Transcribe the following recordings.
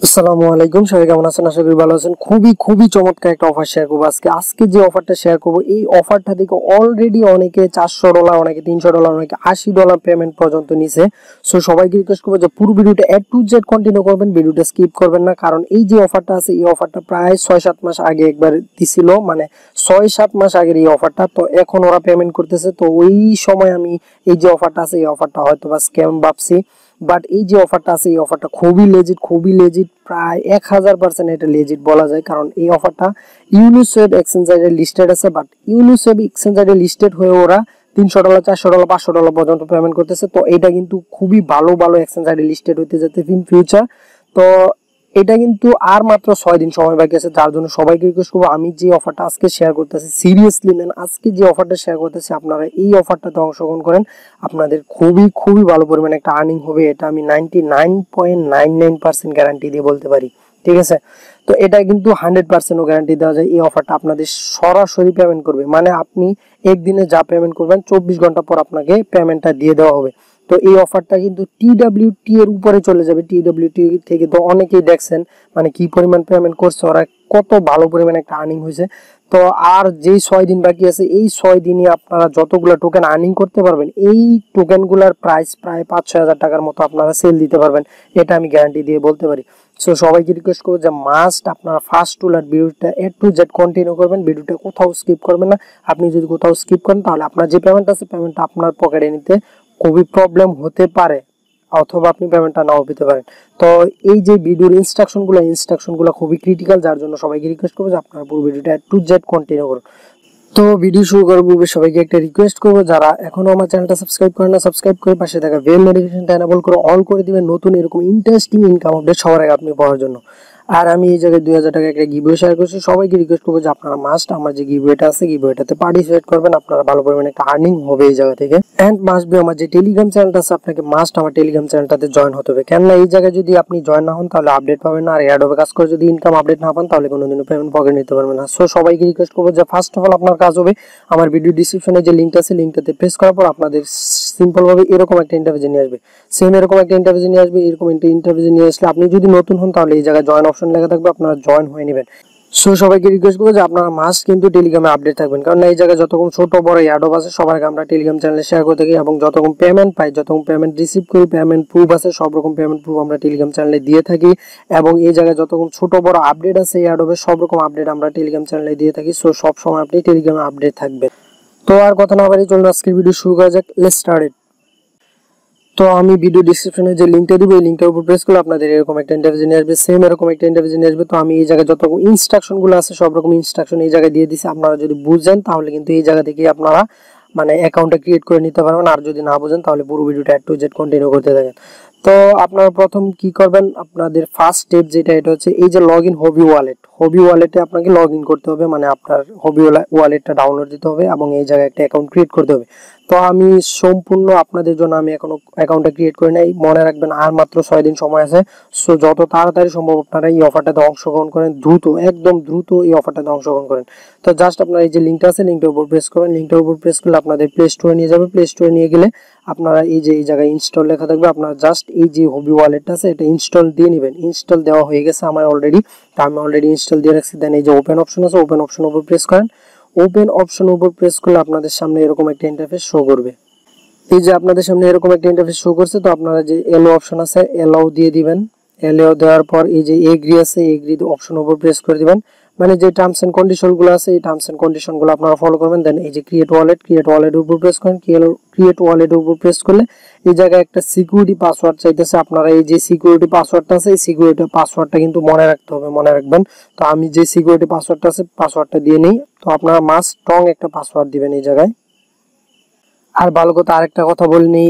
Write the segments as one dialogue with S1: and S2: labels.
S1: আসসালামু আলাইকুম, সবাই কেমন আছেন? আশা করি ভালো আছেন। খুবই চমৎকার একটা অফার শেয়ার করবো আজকে যে অফারটা শেয়ার করবো, এই অফারটা থেকে অলরেডি অনেকে $400, অনেকে $300, অনেকে $80 পেমেন্ট পর্যন্ত নিছে। সো সবাইকে রিকোয়েস্ট করবো যে পুরো ভিডিওটা A to Z কন্টিনিউ করবেন, ভিডিওটা স্কিপ করবেন না। কারণ এই যে অফারটা আছে, এই অফারটা প্রায় 6-7 মাস আগে একবার দিছিল, মানে 6-7 মাস আগের এই অফারটা। তো এখন ওরা পেমেন্ট করতেছে, তো ওই সময় আমি এই যে অফারটা আছে, এই অফারটা হয়তো বা স্ক্যাম ভাবছি, বাট এই যে অফারটা আছে, এই অফারটা খুবই লেজিট, প্রায় 1000% এটা লেজিট বলা যায়। কারণ এই অফারটা ইউনিসেফ এক্সচেঞ্জারে লিস্টেড আছে, বাট ইউনিসেফ এক্সচেঞ্জারে লিস্টেড হয়ে ওরা $300, $400, $500 পর্যন্ত পেমেন্ট করতেছে। তো এটা কিন্তু খুবই ভালো এক্সচেঞ্জারে লিস্টেড হইতে যেতে ইন ফিউচার। তো এটা কিন্তু আর মাত্র 6 দিন সময় বাকি আছে, যার জন্য সবাইকে রিকোয়েস্ট করবো, আমি যে অফারটা আজকে শেয়ার করতেছি, সিরিয়াসলি ম্যান, আজকে যে অফারটা শেয়ার করতেছি, আপনারা এই অফারটাতে অংশগ্রহণ করেন। আপনাদের খুবই ভালো পরিমাণে একটা আর্নিং হবে, এটা আমি 99.99% গ্যারান্টি দিয়ে বলতে পারি। ঠিক আছে, তো এটা কিন্তু 100%ও গ্যারান্টি দেওয়া যায়। এই অফারটা আপনাদের সরাসরি পেমেন্ট করবে, মানে আপনি একদিনে যা পেমেন্ট করবেন 24 ঘন্টা পর আপনাকে পেমেন্টটা দিয়ে দেওয়া হবে। তো এই অফারটা কিন্তু TWT এর উপরে চলে যাবে। TWT থেকে তো অনেকেই দেখছেন মানে কি পরিমাণ পেমেন্ট করছে ওরা, কত ভালো পরিমাণ একটা আর্নিং হয়েছে। তো আর যেই 6 দিন বাকি আছে, এই 6 দিনই আপনারা যতগুলো টোকেন আর্নিং করতে পারবেন, এই টোকেনগুলোর প্রাইস প্রায় 5-6 হাজার টাকার মতো আপনারা সেল দিতে পারবেন, এটা আমি গ্যারান্টি দিয়ে বলতে পারি। সো সবাইকে রিকোয়েস্ট করবো যে মাস্ট আপনারা ফার্স্ট টু লাস্ট ভিডিওটা A to Z কন্টিনিউ করবেন, ভিডিওটা কোথাও স্কিপ করবেন না। আপনি যদি কোথাও স্কিপ করেন, তাহলে আপনার যে পেমেন্ট আছে, পেমেন্টটা আপনার পকেটে নিতে খুবই প্রবলেম হতে পারে, অথবা আপনি পেমেন্টটা নাও পেতে পারেন। তো এই যে ভিডিওর ইনস্ট্রাকশনগুলো খুবই ক্রিটিক্যাল, যার জন্য সবাইকে রিকোয়েস্ট করবো যে আপনারা পুরো ভিডিওটা A to Z কন্টিনিউ করুন। তো ভিডিও শুরু করার পূর্বে সবাইকে একটা রিকোয়েস্ট করবো, যারা এখনো আমার চ্যানেলটা সাবস্ক্রাইব করেন না, সাবস্ক্রাইব করে পাশে থাকা বেল নোটিফিকেশনটা এনেবল করে অল করে দিবেন, নতুন এরকম ইন্টারেস্টিং ইনকাম আপডেট সবার আগে আপনি পাওয়ার জন্য। আর আমি এই জায়গায় 2000 টাকা একটা গিভওয়ে শেয়ার করছি, সবাইকে রিকোয়েস্ট করবো যে আপনারা মাস্ট আমার যে গিভওয়েটা আছে, গিভওয়েটাতে পার্টিসিপেট করবেন, আপনারা ভালো পরিমাণে একটা আর্নিং হবে এই জায়গা থেকে। এন্ড মাস্ট বি আমার যে টেলিগ্রাম চ্যানেলটা আছে, আপনাকে মাস্ট আমার টেলিগ্রাম চ্যানেলটাতে জয়েন হতে হবে। কেননা এই জায়গায় যদি আপনি জয়েন না হন, তাহলে আপডেট পাবেন না, আর অ্যাডোবে কাজ করে যদি ইনকাম আপডেট না পান, তাহলে কোনোদিনও পেমেন্ট পকেট নিতে পারবেন না। সো সবাইকে রিকোয়েস্ট করবো যে ফার্স্ট অফ অল আপনার কাজ হবে, আমার ভিডিও ডিসক্রিপশনে যে লিঙ্কটা আছে, লিঙ্কটাতে প্রেস করার পর আপনাদের সিম্পল ভাবে এরকম একটা ইন্টারভিউ নিয়ে আসবে, সেম এরকম একটা ইন্টারভিউ নিয়ে আসবে। এরকম একটা ইন্টারভিউ নিয়ে আসলে আপনি যদি নতুন হন, তাহলে এই জায়গায় জয়েন অপশন লেখা থাকবে, আপনারা জয়েন হয়ে নেবেন। সো সবাইকে রিকোয়েস্ট করবো যে আপনারা মাস্ট কিন্তু টেলিগ্রামে আপডেট থাকবেন, কারণ এই জায়গায় যতক্ষণ ছোট বড় অ্যাডব আছে, সবার আগে আমরা টেলিগ্রাম চ্যানেলে শেয়ার করে থাকি, এবং যতক্ষণ পেমেন্ট পাই, যতক্ষণ পেমেন্ট রিসিভ করি, পেমেন্ট প্রুফ আছে, সব রকম পেমেন্ট প্রুফ আমরা টেলিগ্রাম চ্যানেলে দিয়ে থাকি। এবং এই জায়গায় যতক্ষণ ছোট বড় আপডেট আছে অ্যাডবের, সব রকম আপডেট আমরা টেলিগ্রাম চ্যানেলে দিয়ে থাকি। সো সব সময় আপনি টেলিগ্রামে আপডেট থাকবেন। তো আর কথা না বাড়িয়ে চলুন আজকের ভিডিও শুরু করা যাক। Let's start it. তো আমি ভিডিও ডিসক্রিপশনে যে লিঙ্কটা দিব, এই লিঙ্কটার উপর প্রেস করলে আপনাদের এরকম একটা ইন্টারভিউ নিয়ে আসবে, সেম এরকম একটা ইন্টারভিউ নিয়ে আসবে। তো আমি এই জায়গায় যত ইনস্ট্রাকশনগুলো আছে, সব রকম ইনস্ট্রাকশন এই জায়গায় দিয়ে দিছি। আপনারা যদি বুঝেন, তাহলে কিন্তু এই জায়গা থেকে আপনারা মানে অ্যাকাউন্টটা ক্রিয়েট করে নিতে পারবেন। আর যদি না বুঝেন, তাহলে পুরো ভিডিওটা A to Z কন্টিনিউ করতে থাকেন। তো আপনারা প্রথম কি করবেন, আপনাদের ফার্স্ট স্টেপ যেটা, এটা হচ্ছে এই যে লগ ইন হবি ওয়ালেটে আপনাকে লগ ইন করতে হবে, মানে আপনার হবি ওয়ালেটটা ডাউনলোড দিতে হবে, এবং এই জায়গায় একটা অ্যাকাউন্ট ক্রিয়েট করতে হবে। তো আমি সম্পূর্ণ আপনাদের জন্য আমি এখনো অ্যাকাউন্টটা ক্রিয়েট করে নাই, মনে রাখবেন আর মাত্র 6 দিন সময় আছে। সো যত তাড়াতাড়ি সম্ভব আপনারা এই অফারটাতে অংশগ্রহণ করেন, একদম দ্রুত এই অফারটাতে অংশগ্রহণ করেন। তো জাস্ট আপনারা এই যে লিঙ্কটা আছে, লিঙ্কটার উপর প্রেস করবেন, লিঙ্কটার উপর প্রেস করলে আপনাদের প্লে স্টোরে নিয়ে যাবে। প্লে স্টোরে নিয়ে গেলে আপনারা এই যে এই জায়গায় ইনস্টল লেখা থাকবে, আপনারা জাস্ট এই যে হবি ওয়ালেটটা আছে, এটা ইনস্টল দিয়ে নেবেন। ইনস্টল দেওয়া হয়ে গেছে আমার অলরেডি, তো আমি অলরেডি ইনস্টল দিয়ে রাখছি। দেন এই যে ওপেন অপশন আছে, ওপেন অপশন উপর প্রেস করেন। ওপেন অপশন উপর প্রেস করলে আপনাদের সামনে এরকম একটা ইন্টারফেস শো করবে। এই যে আপনাদের সামনে এরকম একটা ইন্টারফেস শো করছে, তো আপনারা যে এলো অপশন আছে, এলাও দিয়ে দিবেন। এলাও দেওয়ার পর এই যে এগ্রি আছে, এগ্রি অপশন উপর প্রেস করে দিবেন। মানে যে টার্মস এন্ড কন্ডিশন গুলো আছে, এই টার্মস এন্ড কন্ডিশন গুলো আপনারা ফলো করবেন। দেন এই যে ক্রিয়েট ওয়ালেট উপর প্রেস করেন। ক্রিয়েট ওয়ালেট উপর প্রেস করলে এই জায়গায় একটা সিকিউরিটি পাসওয়ার্ড চাইতেছে। আপনারা এই যে সিকিউরিটি পাসওয়ার্ডটা আছে, এই সিকিউরিটি পাসওয়ার্ডটা কিন্তু মনে রাখতে হবে, মনে রাখবেন। তো আমি যে সিকিউরিটি পাসওয়ার্ডটা আছে, পাসওয়ার্ডটা দিয়ে নেই। তো আপনারা মাস্ট স্ট্রং একটা পাসওয়ার্ড দিবেন এই জায়গায়। আর ভালো কথা আরেকটা কথা বলিনি,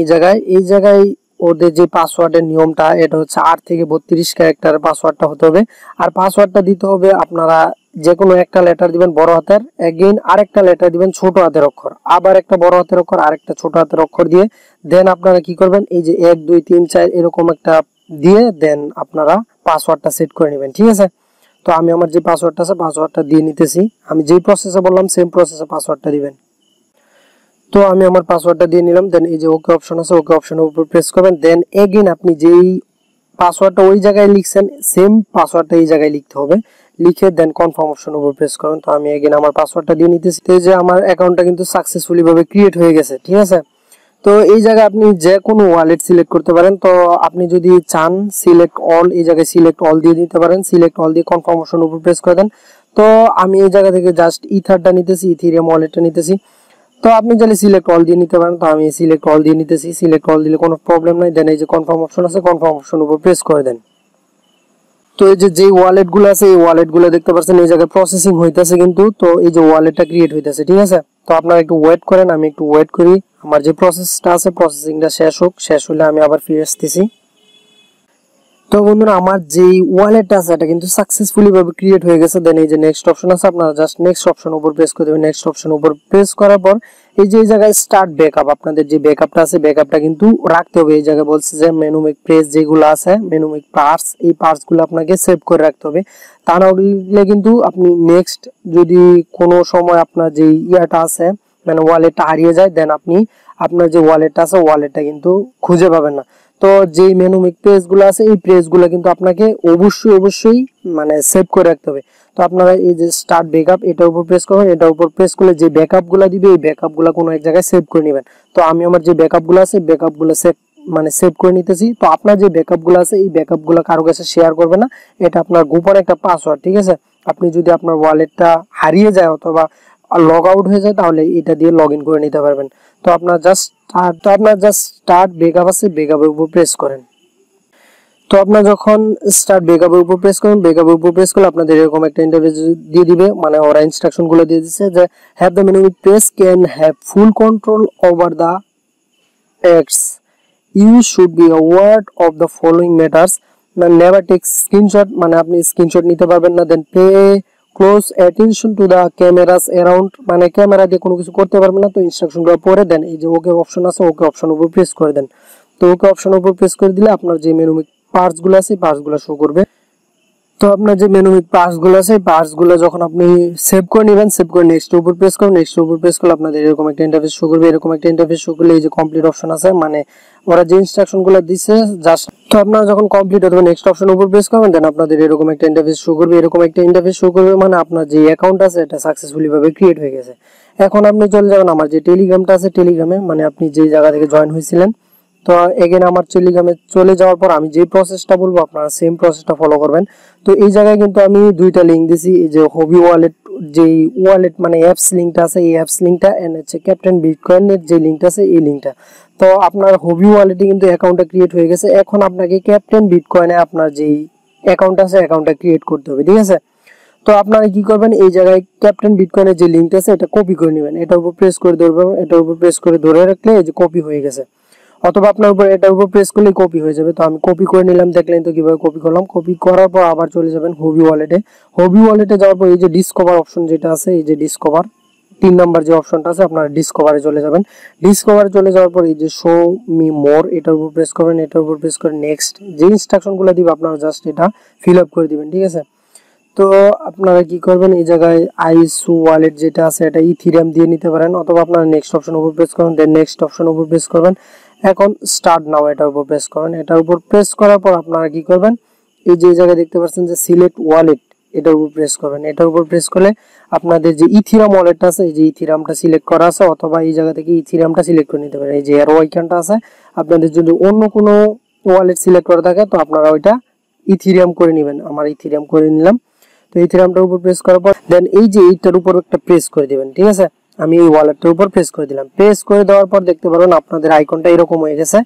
S1: এই জায়গায় ওদের যে পাসওয়ার্ডের নিয়মটা, এটা হচ্ছে 8 থেকে 32 ক্যারেক্টার পাসওয়ার্ডটা হতে হবে। আর পাসওয়ার্ডটা দিতে হবে আপনারা যে কোনো একটা লেটার দিবেন বড় হাতের, এগেইন আরেকটা লেটার দিবেন ছোট হাতের অক্ষর, আবার একটা বড় হাতের অক্ষর, আরেকটা ছোট হাতের অক্ষর দিয়ে দেন আপনারা কি করবেন, এই যে 1 2 3 4 এরকম একটা দিয়ে দেন আপনারা পাসওয়ার্ডটা সেট করে নেবেন। ঠিক আছে, তো আমি আমার যে পাসওয়ার্ডটা আছে, পাসওয়ার্ডটা দিয়ে নিতেছি। আমি যেই প্রসেসে বললাম, সেম প্রসেসে পাসওয়ার্ডটা দিবেন। তো আমি আমার পাসওয়ার্ডটা দিয়ে নিলাম। দেন এই যে ওকে অপশন আছে, ওকে অপশনের উপর প্রেস করবেন। দেন এগেইন আপনি যেই পাসওয়ার্ডটা ওই জায়গায় লিখছেন সেম পাসওয়ার্ডটা এই জায়গায় লিখতে হবে, লিখে দেন কনফার্ম অপশন উপর প্রেস করুন। তো আমি এগেন আমার পাসওয়ার্ডটা দিয়ে নিতেছি। তো এই যে আমার অ্যাকাউন্টটা কিন্তু সাকসেসফুলি ভাবে ক্রিয়েট হয়ে গেছে, ঠিক আছে। তো এই জায়গায় আপনি যে কোনো ওয়ালেট সিলেক্ট করতে পারেন। তো আপনি যদি চান সিলেক্ট অল, এই জায়গায় সিলেক্ট অল দিয়ে দিতে পারেন। সিলেক্ট অল দিয়ে কনফার্ম অপশন উপর প্রেস করে দেন। তো আমি এই জায়গা থেকে জাস্ট ইথারটা নিতেছি, ইথেরিয়াম ওয়ালেটটা নিতেছি। তো আপনি চাইলে সিলেক্ট অল দিয়ে নিতে পারেন। তো আমি সিলেক্ট অল দিয়ে নিতেছি। সিলেক্ট অল দিলে কোনো প্রবলেম নাই। দেন এই যে কনফার্ম অপশন আছে, কনফার্ম অপশন উপর প্রেস করে দেন। তো এই যে ওয়ালেট গুলো আছে এই ওয়ালেট গুলো দেখতে পাচ্ছেন এই জায়গায় প্রসেসিং হইতেছে কিন্তু। তো এই যে ওয়ালেটটা ক্রিয়েট হইতেছে, ঠিক আছে। তো আপনারা একটু ওয়েট করেন, আমি একটু ওয়েট করি, আমার যে প্রসেসটা আছে প্রসেসিংটা শেষ হোক। শেষ হলে আমি আবার ফিরে আসতেছি। তো বন্ধুরা আমার যে ওয়ালেটটা আছে এটা কিন্তু সাকসেসফুলি ভাবে ক্রিয়েট হয়ে গেছে। দেন এই যে নেক্সট অপশন আছে, আপনারা জাস্ট নেক্সট অপশন উপর প্রেস করে দেবেন। নেক্সট অপশন উপর প্রেস করার পর এই যে এই জায়গায় স্টার্ট ব্যাকআপ, আপনাদের যে ব্যাকআপটা আছে ব্যাকআপটা কিন্তু রাখতে হবে। এই জায়গায় বলছে যে মেনুমিক প্রেস যেগুলো আছে, মেনুমিক পার্টস, এই পার্টস গুলো আপনাকে সেভ করে রাখতে হবে। তা না হলে কিন্তু আপনি নেক্সট যদি কোনো সময় আপনার যে ইয়াটা আছে মানে ওয়ালেটটা হারিয়ে যায়, দেন আপনি আপনার যে ওয়ালেটটা আছে ওয়ালেটটা কিন্তু খুঁজে পাবেন না। তো যেই মেনুমিক পেজ গুলো আছে এই পেজ গুলো কিন্তু আপনাকে অবশ্যই মানে সেভ করে রাখতে হবে। তো আপনারা এই যে স্টার্ট ব্যাকআপ এটার উপর প্রেস করবেন। এটার উপর প্রেস করলে যে ব্যাকআপ গুলো দিবে এই ব্যাকআপ গুলো কোনো এক জায়গায় সেভ করে নেবেন। তো আমি আমার যে ব্যাকআপ গুলো আছে ব্যাকআপ গুলো সেভ করে নিতেছি। তো আপনার যে ব্যাকআপ গুলো আছে এই ব্যাকআপ গুলো কারো কাছে শেয়ার করবে না, এটা আপনার গোপন একটা পাসওয়ার্ড, ঠিক আছে। আপনি যদি আপনার ওয়ালেটটা হারিয়ে যায় অথবা লগ আউট হয়ে যায় তাহলে এটা দিয়ে লগ ইন করে নিতে পারবেন। তো আপনার জাস্ট স্টার্ট ব্যাকআপ আছে ব্যাকআপের উপর প্রেস করেন। তো আপনার যখন স্টার্ট ব্যাকআপের উপর প্রেস করবেন, ব্যাকআপের উপর প্রেস করলে আপনাদের এরকম একটা ইন্টারফেস দিয়ে দিবে, মানে ওরা ইনস্ট্রাকশন গুলো দিয়ে দিচ্ছে যে have the menu press can have full control over the X, you should be aware of the following matters, never take screenshot, মানে আপনি স্ক্রিনশট নিতে পারবেন না। Then pay close attention to the cameras around, মানে camera দিয়ে কোনো কিছু করতে পারবেন না। তো ইনস্ট্রাকশনগুলো পড়ে দেন এই যে ওকে অপশন আছে ওকে অপশন উপর প্রেস করে দেন। তো ওকে অপশন উপর প্রেস করে দিলে আপনার যে মেনুমিক পার্টস গুলো আছে পার্টস গুলো শো করবে। তো আপনার যে মেনুমিক পার্টস গুলো আছে পার্টস গুলো যখন আপনি সেভ করে নেবেন, সেভ করে নেক্সট উপর প্রেস করুন। নেক্সট উপর প্রেস করলে আপনাদের এরকম একটা ইন্টারফেস শো করবে। এরকম একটা ইন্টারফেস শো করলে এই যে কমপ্লিট অপশন আছে, মানে ওরা যে ইনস্ট্রাকশন গুলো দিচ্ছে জাস্ট। তো আপনারা যখন কমপ্লিট হবে নেক্সট অপশন উপর প্রেস করবেন, দেন আপনাদের এরকম একটা ইন্টারফেস শো করবে। এরকম একটা ইন্টারফেস শো করবে মানে আপনার যে অ্যাকাউন্ট আছে এটা সাকসেসফুলি ভাবে ক্রিয়েট হয়ে গেছে। এখন আপনি চলে যাবেন আমার যে টেলিগ্রামটা আছে টেলিগ্রামে, মানে আপনি যে জায়গা থেকে জয়েন হয়েছিলেন। তো এগেন আমার টেলিগ্রামে চলে যাওয়ার পর আমি যে প্রসেসটা বলবো আপনারা সেম প্রসেসটা ফলো করবেন। তো এই জায়গায় কিন্তু আমি দুইটা লিঙ্ক দিছি, এই যে হবি ওয়ালেট যেই ওয়ালেট মানে অ্যাপস লিঙ্কটা আছে এই অ্যাপস লিঙ্কটা, এন্ড হচ্ছে ক্যাপ্টেন বিটকয়েনের যে লিঙ্কটা আছে এই লিঙ্কটা। তো আপনার হবি ওয়ালেটে কিন্তু অ্যাকাউন্টটা ক্রিয়েট হয়ে গেছে। এখন আপনাকে ক্যাপ্টেন বিটকয়েনে আপনার যেই অ্যাকাউন্ট আছে অ্যাকাউন্টটা ক্রিয়েট করতে হবে, ঠিক আছে। তো আপনারা কি করবেন এই জায়গায় ক্যাপ্টেন বিটকয়েনের যে লিঙ্কটা আছে এটা কপি করে নেবেন। এটার উপর প্রেস করে ধরবেন, এটার উপর প্রেস করে ধরে রাখলে এই যে কপি হয়ে গেছে। অথবা আপনার উপর এটার উপর প্রেস করলেই কপি হয়ে যাবে। তো আমি কপি করে নিলাম, দেখলেন তো কিভাবে কপি করলাম। কপি করার পর আবার চলে যাবেন হবি ওয়ালেটে। হবি ওয়ালেটে যাওয়ার পর এই যে ডিসকভার অপশন যেটা আছে, এই যে ডিসকভার 3 নাম্বার যে অপশনটা আছে আপনারা ডিসকভারে চলে যাবেন। ডিসকভারে চলে যাওয়ার পর এই যে শো মি মোর এটার উপর প্রেস করবেন। এটার উপর প্রেস করে নেক্সট যে ইনস্ট্রাকশনগুলো দিবে আপনারা জাস্ট এটা ফিল আপ করে দিবেন, ঠিক আছে। তো আপনারা কি করবেন এই জায়গায় আইসু ওয়ালেট যেটা আছে এটা ইথেরিয়াম দিয়ে নিতে পারেন, অথবা আপনারা নেক্সট অপশন উপর প্রেস করবেন। দেন নেক্সট অপশন উপর প্রেস করবেন। এখন স্টার্ট নাও এটার উপর প্রেস করবেন। এটার উপর প্রেস করার পর আপনারা কি করবেন এই যে জায়গায় দেখতে পাচ্ছেন যে সিলেক্ট ওয়ালেট এটার উপর প্রেস করবেন। এটার উপর প্রেস করলে আপনাদের যে ইথেরিয়াম ওয়ালেটটা আছে এই যে ইথেরিয়ামটা সিলেক্ট করা আছে, অথবা এই জায়গা থেকে ইথেরিয়ামটা সিলেক্ট করে নিতে পারেন। এই যে এরো আইকনটা আছে, আপনাদের যদি অন্য কোনো ওয়ালেট সিলেক্ট করা থাকে তো আপনারা ওইটা ইথেরিয়াম করে নেবেন। আমার ইথেরিয়াম করে নিলাম। তো ইথেরিয়ামটার উপর প্রেস করার পর দেন এই যে এইটার উপর একটা প্রেস করে দিবেন, ঠিক আছে। আমি এই ওয়ালেটটার উপর প্রেস করে দিলাম। প্রেস করে দেওয়ার পর দেখতে পারবেন আপনাদের আইকনটা এরকম হয়ে গেছে।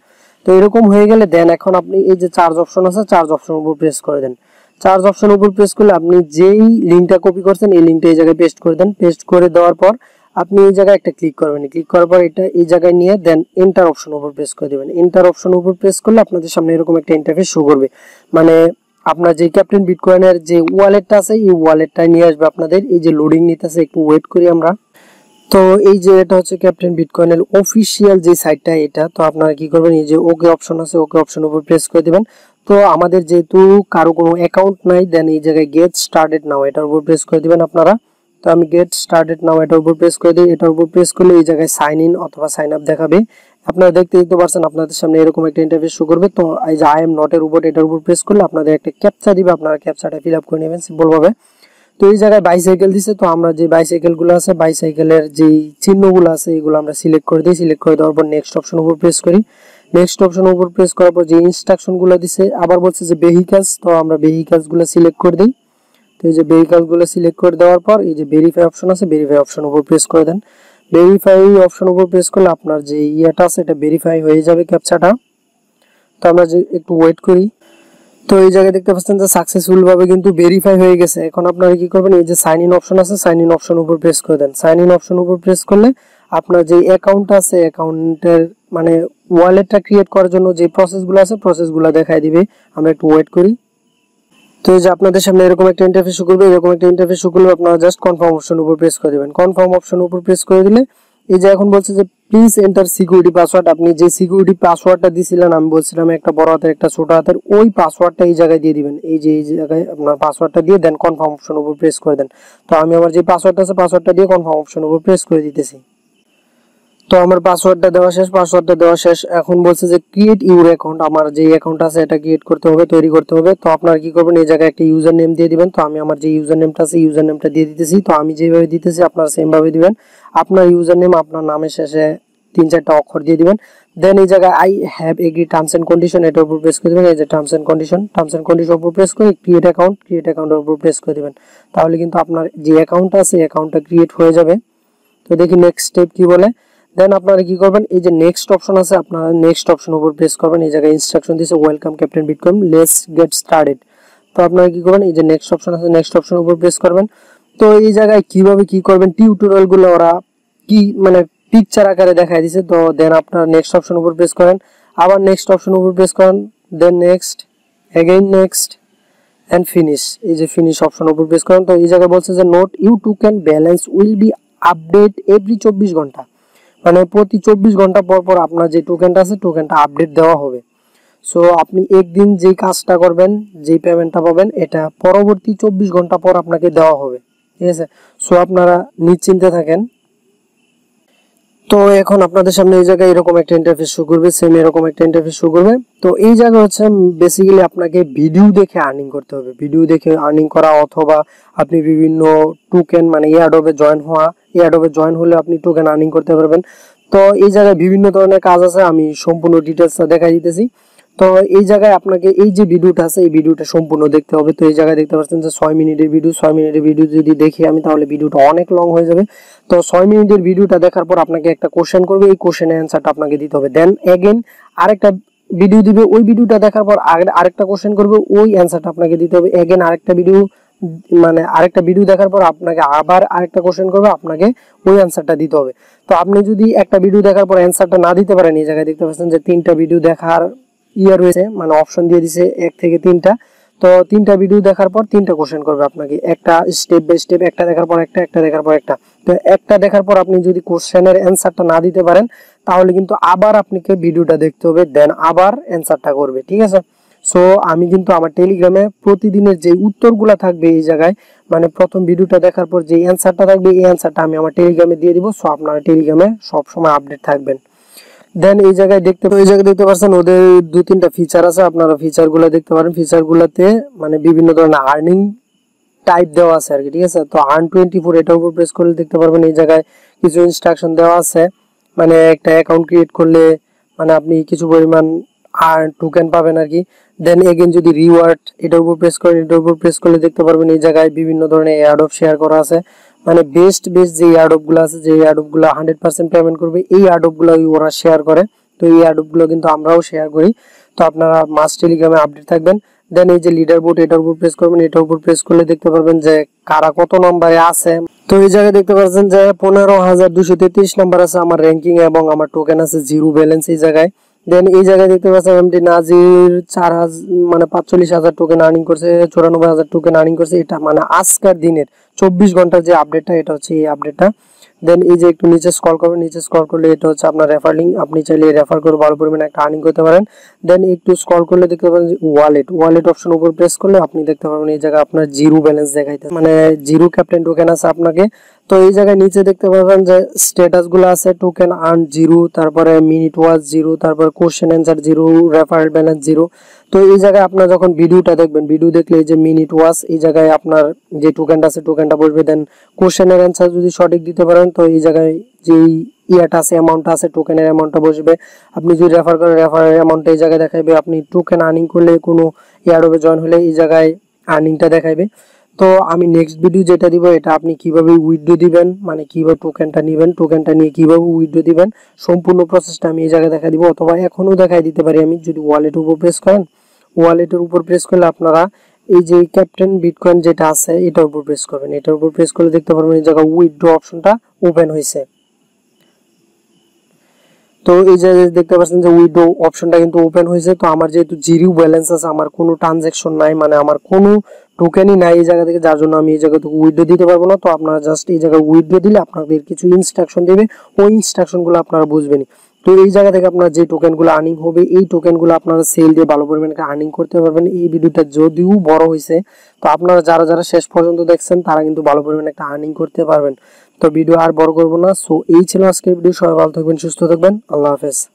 S1: তো এরকম হয়ে গেলে দেন এখন আপনি এই যে চার্জ অপশন আছে চার্জ অপশন উপর প্রেস করে দেন। চার্জ অপশন উপর প্রেস করলে আপনি যেই লিংকটা কপি করছেন এই লিংকটা এই জায়গায় পেস্ট করে দেন। পেস্ট করে দেওয়ার পর আপনি এই জায়গায় একটা ক্লিক করবেন। ক্লিক করার পর এটা এই জায়গায় নিয়ে দেন এন্টার অপশন উপর প্রেস করে দিবেন। এন্টার অপশন উপর প্রেস করলে আপনাদের সামনে এরকম একটা ইন্টারফেস শো করবে, মানে আপনার যে ক্যাপ্টেন বিটকয়েনের যে ওয়ালেটটা আছে এই ওয়ালেটটা নিয়ে আসবে আপনাদের। এই যে লোডিং নিতেছে, একটু ওয়েট করি আমরা। তো এই যে এটা হচ্ছে ক্যাপ্টেন বিটকয়েনের অফিসিয়াল যে সাইটটা এটা। তো আপনারা কি করবেন এই যে ওকে অপশন আছে ওকে অপশন উপর প্রেস করে দিবেন। তো আমাদের যেহেতু কারো কোনো অ্যাকাউন্ট নাই দেন এই জায়গায় গেট স্টার্টেড নাও এটার উপর প্রেস করে দিবেন আপনারা। তো আমি গেট স্টার্টেড নাও এটার উপর প্রেস করে দিই। এটার উপর প্রেস করলে এই জায়গায় সাইন ইন অথবা সাইন আপ দেখাবে। আপনারা দেখতে পারছেন আপনাদের সামনে এরকম একটা ইন্টারফেস শো করবে। তো এই যে আই এম নট এর উপর এটার উপর প্রেস করলে আপনাদের একটা ক্যাপচা দিবে, আপনারা ক্যাপচাটা ফিল আপ করে নেবেন সিম্পল ভাবে। তো এই জায়গায় বাইসাইকেল দিছে, তো আমরা যে বাইসাইকেলগুলো আছে বাইসাইকেলের যে চিহ্নগুলো আছে এগুলো আমরা সিলেক্ট করে দিই। সিলেক্ট করে দেওয়ার পর নেক্সট অপশন উপর প্রেস করি। নেক্সট অপশন উপর প্রেস করার পর যে ইনস্ট্রাকশনগুলো দিছে আবার বলছে যে ভেহিকলস, তো আমরা ভেহিকলসগুলো সিলেক্ট করে দিই। তো এই যে ভেহিকলসগুলো সিলেক্ট করে দেওয়ার পর এই যে ভেরিফাই অপশন আছে, ভেরিফাই অপশন উপর প্রেস করে দেন। ভেরিফাই অপশন উপর প্রেস করলে আপনার যে ইয়াটা আছে এটা ভেরিফাই হয়ে যাবে ক্যাপচাটা। তো আমরা যে একটু ওয়েট করি। তো এই জায়গায় দেখতে পাচ্ছেন যে সাকসেসফুল ভাবে কিন্তু ভেরিফাই হয়ে গেছে। এখন আপনারা কি করবেন, এই যে সাইন ইন অপশন আছে সাইন ইন অপশন উপর প্রেস করে দেন। সাইন ইন অপশন উপর প্রেস করলে আপনার যে অ্যাকাউন্ট আছে অ্যাকাউন্টের মানে ওয়ালেটটা ক্রিয়েট করার জন্য যে প্রসেসগুলো আছে প্রসেসগুলো দেখাই দিবে। আমরা একটু ওয়েট করি। তো এই যে আপনাদের সামনে এরকম একটা ইন্টারফেস শো করবে, এরকম একটা ইন্টারফেস শো করলে আপনারা জাস্ট কনফার্ম অপশন উপর প্রেস করে দিবেন। কনফার্ম অপশন উপর প্রেস করে দিলে এই যে এখন বলছে যে প্লিজ এন্টার সিকিউরিটি পাসওয়ার্ড। আপনি যে সিকিউরিটি পাসওয়ার্ডটা দিছিলেন, আমি বলছিলাম একটা বড় হাতের একটা ছোট হাতের, ওই পাসওয়ার্ডটা এই জায়গায় দিয়ে দিবেন। এই যে এই জায়গায় আপনার পাসওয়ার্ডটা দিয়ে দেন কনফার্ম অপশন উপর প্রেস করে দেন। তো আমি আমার যে পাসওয়ার্ডটা আছে পাসওয়ার্ডটা দিয়ে কনফার্ম অপশন উপর প্রেস করে দিতেছি। তো আমার পাসওয়ার্ডটা দেওয়া শেষ, পাসওয়ার্ডটা দেওয়া শেষ। এখন বলছে যে ক্রিয়েট ইউর অ্যাকাউন্ট, আমার যে অ্যাকাউন্ট আছে এটা ক্রিয়েট করতে হবে, তৈরি করতে হবে। তো আপনারা কি করবেন, এই জায়গায় একটা ইউজার নেম দিয়ে দিবেন। তো আমি আমার যে ইউজার নেমটা আছে ইউজার নেমটা দিয়ে দিতেছি। তো আমি যেভাবে দিতেছি আপনারা সেম ভাবে দিবেন। আপনার ইউজার নেম আপনার নামের শেষে 3-4টা অক্ষর দিয়ে দিবেন। দেন এই জায়গায় I have agree terms and condition এটার উপর প্রেস করে দিবেন। এই যে টার্মস এন্ড কন্ডিশন উপর প্রেস করে ক্রিয়েট অ্যাকাউন্টের উপর প্রেস করে দিবেন। তাহলে কিন্তু আপনার যে অ্যাকাউন্টটা আছে অ্যাকাউন্টটা ক্রিয়েট হয়ে যাবে। তো দেখি নেক্সট স্টেপ কি বলে। দেন আপনারা কি করবেন, এই যে নেক্সট অপশন আছে আপনারা নেক্সট অপশন উপর প্রেস করবেন। এই জায়গায় ইনস্ট্রাকশন দিয়েছে welcome captain bitcoin let's get started. তো আপনারা কি করবেন, এই যে নেক্সট অপশন আছে নেক্সট অপশন উপর প্রেস করবেন। তো এই জায়গায় কিভাবে কি করবেন টিউটোরিয়াল গুলো ওরা কি মানে পিকচার আকারে দেখায় দিয়েছে। তো দেন আপনারা নেক্সট অপশন উপর প্রেস করেন, আবার নেক্সট অপশন উপর প্রেস করেন, then next, again next and finish. এই যে ফিনিশ অপশন উপর প্রেস করেন। তো এই জায়গায় বলছে যে note you token balance will be update every 24 ঘন্টা, মানে প্রতি 24 ঘন্টা পর পর আপনার যে টোকেনটা আছে টোকেনটা আপডেট দেওয়া হবে। সো আপনি একদিন যে কাজটা করবেন যে পেমেন্টটা পাবেন এটা পরবর্তী 24 ঘন্টা পর আপনাকে দেওয়া হবে, ঠিক আছে। সো আপনারা নিশ্চিন্তে থাকেন। তো এখন আপনাদের সামনে এই জায়গায় এরকম একটা ইন্টারফেস শো করবে, সেম এরকম একটা ইন্টারফেস শো করবে। তো এই জায়গা হচ্ছে বেসিক্যালি আপনাকে ভিডিও দেখে আর্নিং করতে হবে, ভিডিও দেখে আর্নিং করা, অথবা আপনি বিভিন্ন টোকেন মানে এয়ারড্রপে জয়েন হলে আপনি টোকেন আর্নিং করতে পারবেন। তো এই জায়গায় বিভিন্ন ধরনের কাজ আছে, আমি সম্পূর্ণ ডিটেলসটা দেখাই দিতেছি। তো এই জায়গায় আপনাকে এই যে ভিডিওটা আছে এই ভিডিওটা সম্পূর্ণ দেখতে হবে। তো এই জায়গায় দেখতে পাচ্ছেন যে 6 মিনিটের ভিডিও, 6 মিনিটের ভিডিও যদি দেখি আমি তাহলে ভিডিওটা অনেক লং হয়ে যাবে। তো 6 মিনিটের ভিডিওটা দেখার পর আপনাকে একটা কোশ্চেন করবে, এই কোশ্চেনের অ্যান্সারটা আপনাকে দিতে হবে। দেন এগেইন আরেকটা ভিডিও দিবে, ওই ভিডিওটা দেখার পর আরেকটা কোশ্চেন করবে, ওই অ্যান্সারটা আপনাকে দিতে হবে। এগেইন আরেকটা ভিডিও দেখার পর আপনাকে আবার আরেকটা কোশ্চেন করবে, আপনাকে ওই অ্যান্সারটা দিতে হবে। তো আপনি যদি একটা ভিডিও দেখার পর অ্যান্সারটা না দিতে পারেন, এই জায়গায় দেখতে পাচ্ছেন যে 3টা ভিডিও দেখার রয়েছে, মানে অপশন দিয়ে দিছে 1 থেকে 3টা। তো 3টা ভিডিও দেখার পর 3টা কোশ্চেন করবে আপনাকে, একটা স্টেপ বাই স্টেপ, একটা দেখার পর একটা দেখার পর একটা। তো একটা দেখার পর আপনি যদি কোশ্চেনের অ্যান্সারটা না দিতে পারেন তাহলে কিন্তু আবার আপনাকে ভিডিওটা দেখতে হবে, দেন আবার অ্যান্সারটা করবে, ঠিক আছে। সো আমি কিন্তু আমার টেলিগ্রামে প্রতিদিনের যে উত্তরগুলা থাকবে এই জায়গায়, মানে প্রথম ভিডিওটা দেখার পর যে অ্যান্সারটা থাকবে এই অ্যান্সারটা আমি আমার টেলিগ্রামে দিয়ে দিব। সো আপনারা টেলিগ্রামে সব সময় আপডেট থাকবেন। দেন এই জায়গায় দেখতে পাচ্ছেন ওদের 2-3টা ফিচার আছে, আপনারা ফিচারগুলো দেখতে পারেন। ফিচারগুলোতে মানে বিভিন্ন ধরনের আর্নিং টাইপ দেওয়া আছে আর কি, ঠিক আছে। তো আর্ন 24 এটার উপর প্রেস করলে দেখতে পারবেন এই জায়গায় কিছু ইনস্ট্রাকশন দেওয়া আছে, মানে একটা অ্যাকাউন্ট ক্রিয়েট করলে মানে আপনি কিছু পরিমাণ টোকেন পাবেন আর কি। দেন এগেইন যদি রিওয়ার্ড এটার উপর প্রেস করেন, এটার উপর প্রেস করলে দেখতে পারবেন এই জায়গায় বিভিন্ন ধরনের এয়ারড্রপ শেয়ার করা আছে, মানে বেস্ট যে এয়ারড্রপ গুলো আছে, যে এয়ারড্রপ গুলো 100% পেমেন্ট করবে এই এয়ারড্রপ গুলো ওরা শেয়ার করে। তো এই এয়ারড্রপ গুলো কিন্তু আমরাও শেয়ার করি। তো আপনারা মাস্ট টেলিগ্রামে আপডেট থাকবেন। দেন এই যে লিডার বোর্ড এটার উপর প্রেস করবেন, এটার উপর প্রেস করলে দেখতে পারবেন যে কারা কত নম্বরে আছে। তো এই জায়গায় দেখতে পাচ্ছেন যে 15,233 নাম্বার আছে আমার র্যাঙ্কিং, এবং আমার টোকেন আছে 0 ব্যালেন্স এই জায়গায়। দেন এই জায়গায় দেখতে পাচ্ছেন এমডি নাজির 4,000 মানে 45,000 টোকেন আর্নিং করছে, 94,000 টোকেন আর্নিং করছে। এটা মানে আজকের দিনের 24 ঘন্টার যে আপডেটটা, এটা হচ্ছে এই আপডেটটা। দেন এই যে একটু নিচে স্ক্রল করবেন, নিচে স্ক্রল করলে এটা হচ্ছে আপনার রেফার লিঙ্ক, আপনি চাইলে রেফার করে ভালো পরিমাণে একটা আর্নিং করতে পারেন। দেন একটু স্ক্রল করলে দেখতে পাবেন যে ওয়ালেট অপশন উপর প্রেস করলে আপনি দেখতে পাবেন এই জায়গায় আপনার 0 ব্যালেন্স দেখাইতে, মানে 0 ক্যাপ্টেন টোকেন আছে আপনাকে। তো এই জায়গায় নিচে দেখতে পাবেন যে স্ট্যাটাস গুলো আছে, টোকেন আর্ন 0, তারপরে মিনিট ওয়াচ 0, তারপরে কোশ্চেন অ্যান্সার 0, রেফারেল ব্যালেন্স 0। তো এই জায়গায় আপনার যখন ভিডিওটা দেখবেন, ভিডিও দেখলে এই যে মিনিট ওয়াচ, এই জায়গায় আপনার যে টোকেনটা আছে টোকেনটা বসবে। দেন কোশ্চেনের অ্যান্সার যদি সঠিক দিতে পারেন তো এই জায়গায় যেই ইয়াটা আছে, অ্যামাউন্টটা আছে, টোকেনের অ্যামাউন্টটা বসবে। আপনি যদি রেফার করেন রেফারেল অ্যামাউন্টটা এই জায়গায় দেখাবে। আপনি টোকেন আর্নিং করলে, কোনো এয়ারড্রপে জয়েন হলে এই জায়গায় আর্নিংটা দেখাবে। তো আমি নেক্সট ভিডিও যেটা দিব, এটা আপনি কিভাবে উইথড্র দিবেন, মানে কিভাবে টোকেনটা নেবেন, টোকেনটা নিয়ে কিভাবে উইথড্র দিবেন, সম্পূর্ণ প্রসেসটা আমি এই জায়গায় দেখা দিব। অথবা এখনো দেখাই দিতে পারি আমি, যদি ওয়ালেটের উপর প্রেস করেন, ওয়ালেটের উপর প্রেস করলে আপনারা এই যে ক্যাপ্টেন বিটকয়েন যেটা আছে এটার উপর প্রেস করবেন। এটার উপর প্রেস করলে দেখতে পারবেন এই জায়গায় উইথড্র অপশনটা ওপেন হয়েছে। তো এই যে দেখতে পাচ্ছেন যে উইথড্র অপশনটা কিন্তু ওপেন হয়েছে। তো আমার যেহেতু জিরো ব্যালেন্স আছে, আমার কোনো ট্রানজাকশন নাই, মানে আমার কোনো টোকেনই নাই এই জায়গা থেকে, যার জন্য আমি এই জায়গা থেকে উইথড্র দিতে পারবো না। তো আপনারা জাস্ট এই জায়গায় উইথড্র দিলে আপনাদের কিছু ইনস্ট্রাকশন দেবে, ওই ইনস্ট্রাকশনগুলো আপনারা বুঝবেন। তো এই জায়গা থেকে আপনার যে টোকেনগুলো আর্নিং হবে, এই টোকেনগুলো আপনারা সেল দিয়ে ভালো পরিমাণে আর্নিং করতে পারবেন। এই ভিডিওটা যদিও বড় হয়েছে, তো আপনারা যারা যারা শেষ পর্যন্ত দেখছেন তারা কিন্তু ভালো পরিমাণে একটা আর্নিং করতে পারবেন। তো ভিডিও আর বড় করবো না। সো এই ছিল আজকের ভিডিও। সবাই ভালো থাকবেন, সুস্থ থাকবেন, আল্লাহ হাফেজ।